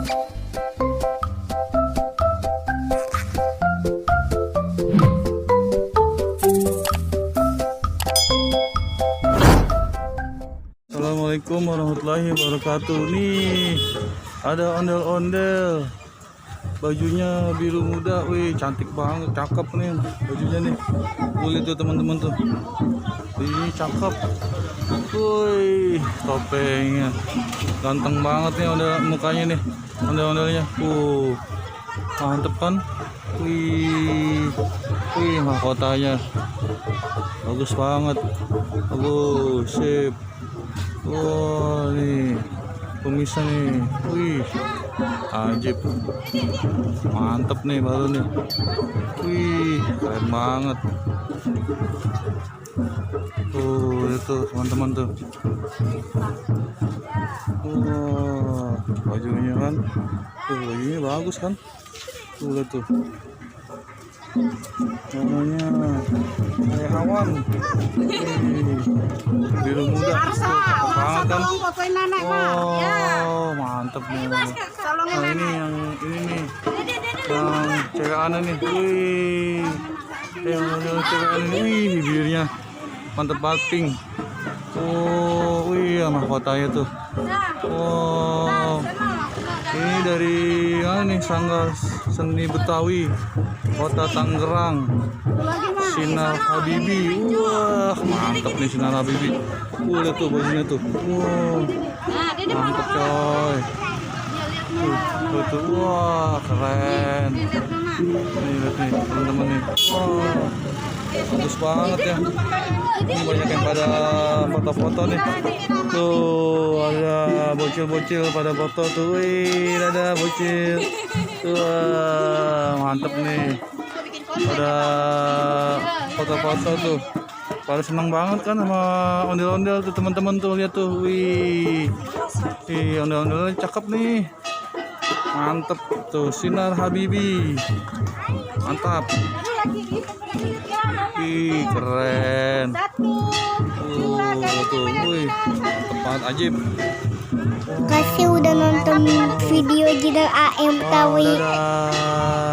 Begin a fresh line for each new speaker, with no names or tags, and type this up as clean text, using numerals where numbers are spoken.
Assalamualaikum warahmatullahi wabarakatuh. Nih ada ondel-ondel, bajunya biru muda, wih cantik banget, cakep nih bajunya nih. Lihat tuh teman-teman tuh, ini cakep. Wih topengnya, ganteng banget nih mukanya nih, ondel-ondelnya. Mantep kan? Wih mahkotanya bagus banget, bagus, sip. Wah nih pemirsa nih, wih ajib, mantep nih baru nih, wih keren banget. Tuh itu teman-teman tuh, wah bajunya kan, tuh bajunya bagus kan, tuh lihat tuh warnanya kayak awan, biru muda, banget kan. Oh mantep nih. Nah ini yang ini nih, yang cewek aneh nih, wih yang cewek aneh nih, wih bibirnya mantep banget, pink. Oh wih mahkotanya tuh. Oh ini dari mana nih, Sanggar Seni Betawi Kota Tangerang, Sinar Habibi. Wah mantap nih Sinar Habibi. Lihat tuh bajunya tuh, wow mantap coy. Tuh, wah keren. Nih lihat nih teman-teman nih, wah bagus banget ya. Ini banyak yang pada foto-foto nih. Tuh ada bocil-bocil pada foto tuh, wih ada bocil. Wah mantep nih, pada foto-foto tuh, pada senang banget kan sama ondel-ondel tuh teman-teman tuh. Lihat tuh, wih ondel-ondelnya cakep nih, mantep tuh. Sinar Habibi, mantap. Wih keren. Tuh, wih tepat ajib.
Kasih udah nonton video Jidan AM Tawi.
Dadah.